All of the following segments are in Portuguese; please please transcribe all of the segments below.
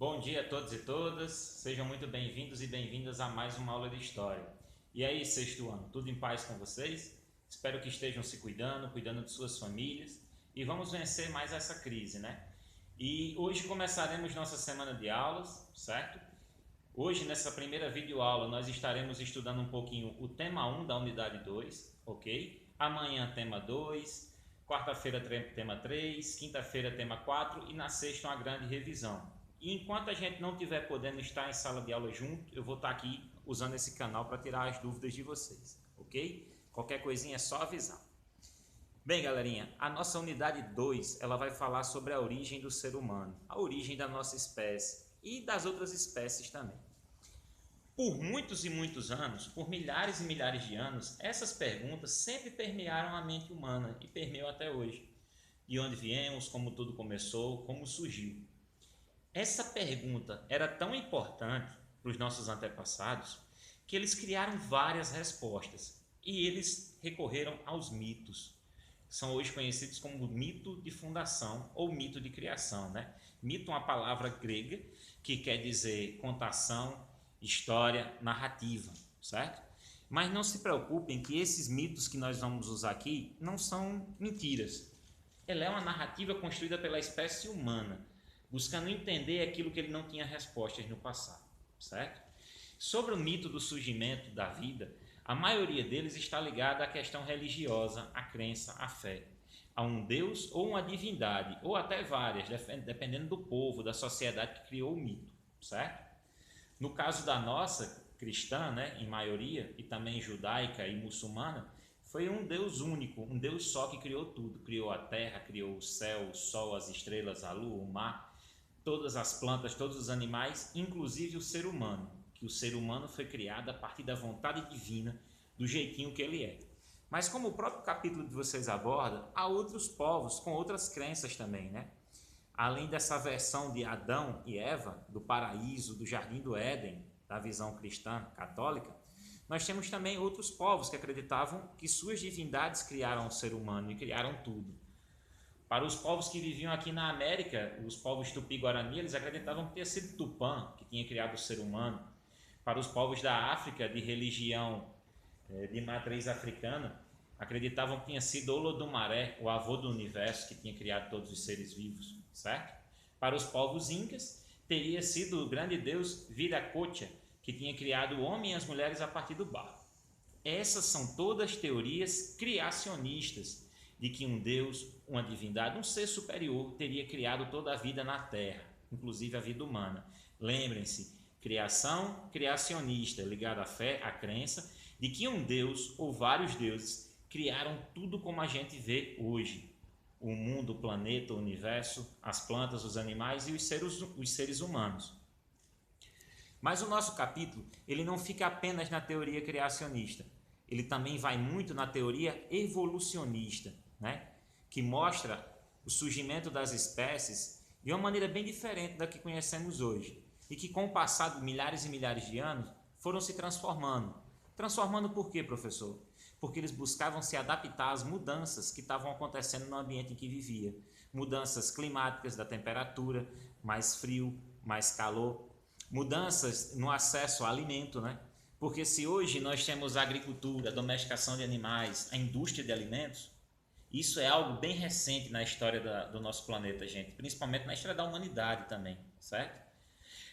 Bom dia a todos e todas, sejam muito bem-vindos e bem-vindas a mais uma aula de História. E aí, sexto ano, tudo em paz com vocês? Espero que estejam se cuidando de suas famílias e vamos vencer mais essa crise, né? E hoje começaremos nossa semana de aulas, certo? Hoje, nessa primeira videoaula, nós estaremos estudando um pouquinho o tema 1 da unidade 2, ok? Amanhã, tema 2, quarta-feira, tema 3, quinta-feira, tema 4 e na sexta, uma grande revisão. E enquanto a gente não estiver podendo estar em sala de aula junto, eu vou estar aqui usando esse canal para tirar as dúvidas de vocês, ok? Qualquer coisinha é só avisar. Bem, galerinha, a nossa unidade 2, ela vai falar sobre a origem do ser humano, a origem da nossa espécie e das outras espécies também. Por muitos e muitos anos, por milhares e milhares de anos, essas perguntas sempre permearam a mente humana e permeiam até hoje. De onde viemos, como tudo começou, como surgiu. Essa pergunta era tão importante para os nossos antepassados que eles criaram várias respostas e eles recorreram aos mitos. São hoje conhecidos como mito de fundação ou mito de criação, né? Mito é uma palavra grega que quer dizer contação, história, narrativa, certo? Mas não se preocupem que esses mitos que nós vamos usar aqui não são mentiras. Ela é uma narrativa construída pela espécie humana, buscando entender aquilo que ele não tinha respostas no passado, certo? Sobre o mito do surgimento da vida, a maioria deles está ligada à questão religiosa, à crença, à fé, a um Deus ou uma divindade, ou até várias, dependendo do povo, da sociedade que criou o mito, certo? No caso da nossa, cristã, né, em maioria, e também judaica e muçulmana, foi um Deus único, um Deus só que criou tudo. Criou a terra, criou o céu, o sol, as estrelas, a lua, o mar, todas as plantas, todos os animais, inclusive o ser humano, que o ser humano foi criado a partir da vontade divina, do jeitinho que ele é. Mas como o próprio capítulo de vocês aborda, há outros povos com outras crenças também, né? Além dessa versão de Adão e Eva, do paraíso, do jardim do Éden, da visão cristã católica, nós temos também outros povos que acreditavam que suas divindades criaram o ser humano e criaram tudo. Para os povos que viviam aqui na América, os povos Tupi-Guarani, eles acreditavam que tinha sido Tupã que tinha criado o ser humano. Para os povos da África, de religião de matriz africana, acreditavam que tinha sido Olodumaré, o avô do universo, que tinha criado todos os seres vivos, certo? Para os povos incas, teria sido o grande deus Viracocha, que tinha criado o homem e as mulheres a partir do barro. Essas são todas teorias criacionistas, de que um Deus, uma divindade, um ser superior teria criado toda a vida na Terra, inclusive a vida humana. Lembrem-se, criação criacionista, ligada à fé, à crença, de que um Deus ou vários deuses criaram tudo como a gente vê hoje. O mundo, o planeta, o universo, as plantas, os animais e os seres humanos. Mas o nosso capítulo, ele não fica apenas na teoria criacionista. Ele também vai muito na teoria evolucionista, né? Que mostra o surgimento das espécies de uma maneira bem diferente da que conhecemos hoje e que com o passar de milhares e milhares de anos foram se transformando. Transformando por quê, professor? Porque eles buscavam se adaptar às mudanças que estavam acontecendo no ambiente em que vivia. Mudanças climáticas da temperatura, mais frio, mais calor, mudanças no acesso ao alimento, né? Porque se hoje nós temos a agricultura, a domesticação de animais, a indústria de alimentos, isso é algo bem recente na história do nosso planeta, gente, principalmente na história da humanidade também, certo?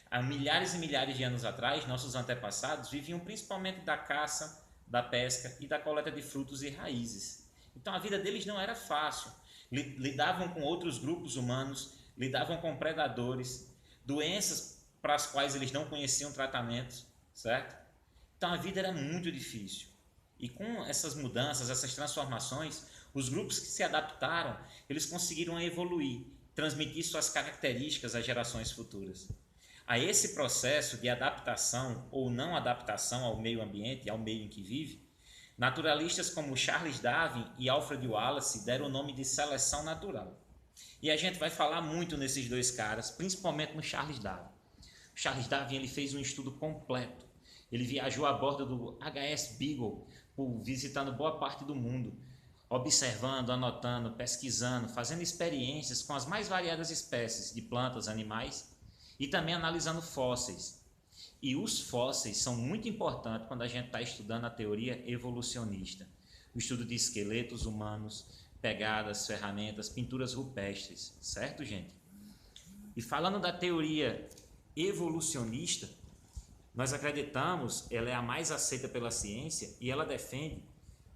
Há milhares e milhares de anos atrás, nossos antepassados viviam principalmente da caça, da pesca e da coleta de frutos e raízes. Então a vida deles não era fácil. Lidavam com outros grupos humanos, lidavam com predadores, doenças para as quais eles não conheciam tratamentos, certo? Então a vida era muito difícil. E com essas mudanças, essas transformações, os grupos que se adaptaram, eles conseguiram evoluir, transmitir suas características às gerações futuras. A esse processo de adaptação ou não adaptação ao meio ambiente, ao meio em que vive, naturalistas como Charles Darwin e Alfred Wallace deram o nome de seleção natural. E a gente vai falar muito nesses dois caras, principalmente no Charles Darwin. Charles Darwin ele fez um estudo completo. Ele viajou a bordo do HS Beagle, visitando boa parte do mundo, observando, anotando, pesquisando, fazendo experiências com as mais variadas espécies de plantas, animais, e também analisando fósseis. E os fósseis são muito importantes quando a gente está estudando a teoria evolucionista, o estudo de esqueletos humanos, pegadas, ferramentas, pinturas rupestres, certo, gente? E falando da teoria evolucionista, nós acreditamos, ela é a mais aceita pela ciência, e ela defende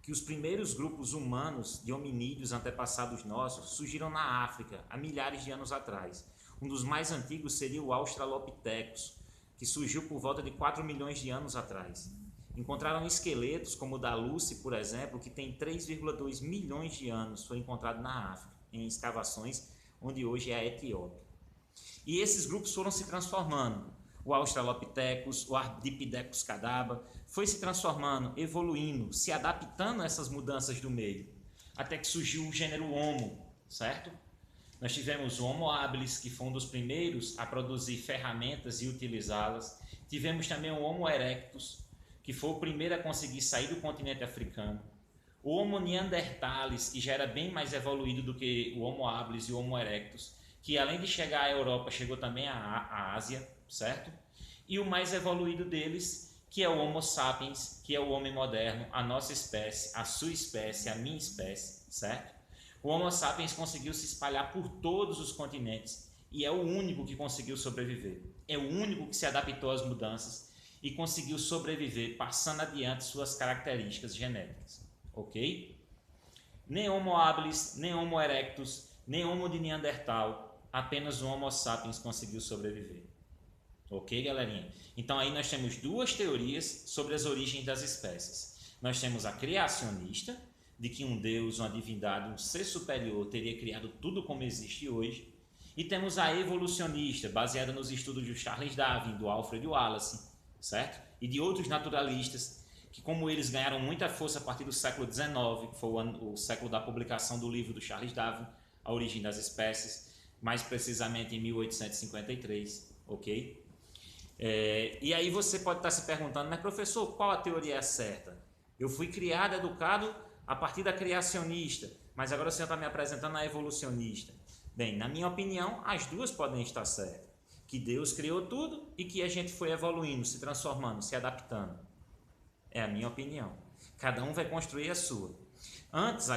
que os primeiros grupos humanos de hominídeos antepassados nossos surgiram na África há milhares de anos atrás. Um dos mais antigos seria o Australopithecus, que surgiu por volta de 4 milhões de anos atrás. Encontraram esqueletos como o da Lucy, por exemplo, que tem 3,2 milhões de anos, foi encontrado na África, em escavações onde hoje é a Etiópia. E esses grupos foram se transformando. O Australopithecus, o Ardipithecus cadabra, foi se transformando, evoluindo, se adaptando a essas mudanças do meio, até que surgiu o gênero Homo, certo? Nós tivemos o Homo habilis, que foi um dos primeiros a produzir ferramentas e utilizá-las. Tivemos também o Homo erectus, que foi o primeiro a conseguir sair do continente africano. O Homo neanderthalis, que já era bem mais evoluído do que o Homo habilis e o Homo erectus, que além de chegar à Europa, chegou também à Ásia, certo? E o mais evoluído deles, que é o Homo sapiens, que é o homem moderno, a nossa espécie, a sua espécie, a minha espécie, certo? O Homo sapiens conseguiu se espalhar por todos os continentes e é o único que conseguiu sobreviver. É o único que se adaptou às mudanças e conseguiu sobreviver, passando adiante suas características genéticas, ok? Nem Homo habilis, nem Homo erectus, nem Homo de Neandertal, apenas o Homo sapiens conseguiu sobreviver. Ok, galerinha? Então aí nós temos duas teorias sobre as origens das espécies. Nós temos a criacionista, de que um Deus, uma divindade, um ser superior teria criado tudo como existe hoje. E temos a evolucionista, baseada nos estudos de Charles Darwin, do Alfred Wallace, certo? E de outros naturalistas, que como eles ganharam muita força a partir do século XIX, que foi o século da publicação do livro do Charles Darwin, A Origem das Espécies, mais precisamente em 1853, ok? E aí você pode estar se perguntando, mas professor, qual a teoria é certa? Eu fui criado, educado a partir da criacionista, mas agora o senhor está me apresentando a evolucionista. Bem, na minha opinião, as duas podem estar certas. Que Deus criou tudo e que a gente foi evoluindo, se transformando, se adaptando. É a minha opinião. Cada um vai construir a sua. Antes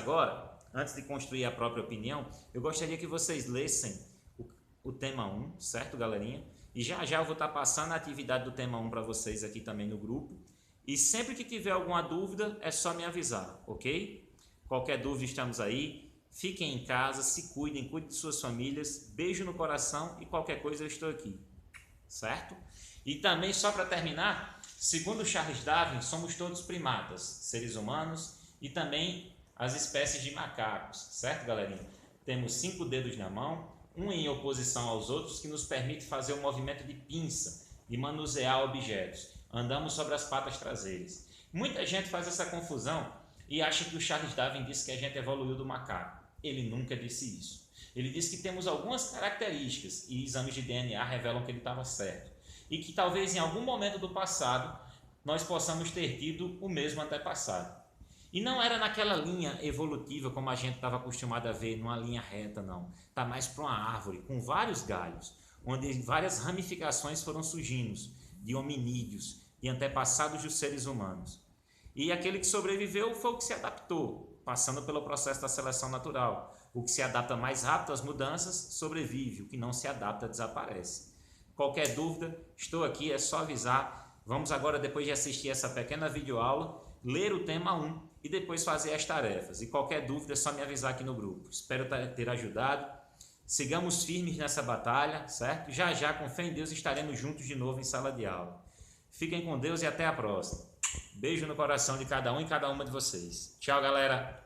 de construir a própria opinião, eu gostaria que vocês lessem o tema 1, certo, galerinha? E já eu vou estar passando a atividade do tema 1 para vocês aqui também no grupo. E sempre que tiver alguma dúvida, é só me avisar, ok? Qualquer dúvida, estamos aí. Fiquem em casa, se cuidem, cuidem de suas famílias. Beijo no coração e qualquer coisa eu estou aqui, certo? E também, só para terminar, segundo Charles Darwin, somos todos primatas, seres humanos e também as espécies de macacos, certo, galerinha? Temos 5 dedos na mão, um em oposição aos outros, que nos permite fazer o movimento de pinça, de manusear objetos. Andamos sobre as patas traseiras. Muita gente faz essa confusão e acha que o Charles Darwin disse que a gente evoluiu do macaco. Ele nunca disse isso. Ele disse que temos algumas características e exames de DNA revelam que ele estava certo. E que talvez em algum momento do passado nós possamos ter tido o mesmo antepassado. E não era naquela linha evolutiva como a gente estava acostumado a ver, numa linha reta, não. Está mais para uma árvore, com vários galhos, onde várias ramificações foram surgindo, de hominídeos, de antepassados dos seres humanos. E aquele que sobreviveu foi o que se adaptou, passando pelo processo da seleção natural. O que se adapta mais rápido às mudanças sobrevive, o que não se adapta desaparece. Qualquer dúvida, estou aqui, é só avisar. Vamos agora, depois de assistir essa pequena videoaula, ler o tema 1 e depois fazer as tarefas. E qualquer dúvida é só me avisar aqui no grupo. Espero ter ajudado. Sigamos firmes nessa batalha, certo? Já, com fé em Deus, estaremos juntos de novo em sala de aula. Fiquem com Deus e até a próxima. Beijo no coração de cada um e cada uma de vocês. Tchau, galera!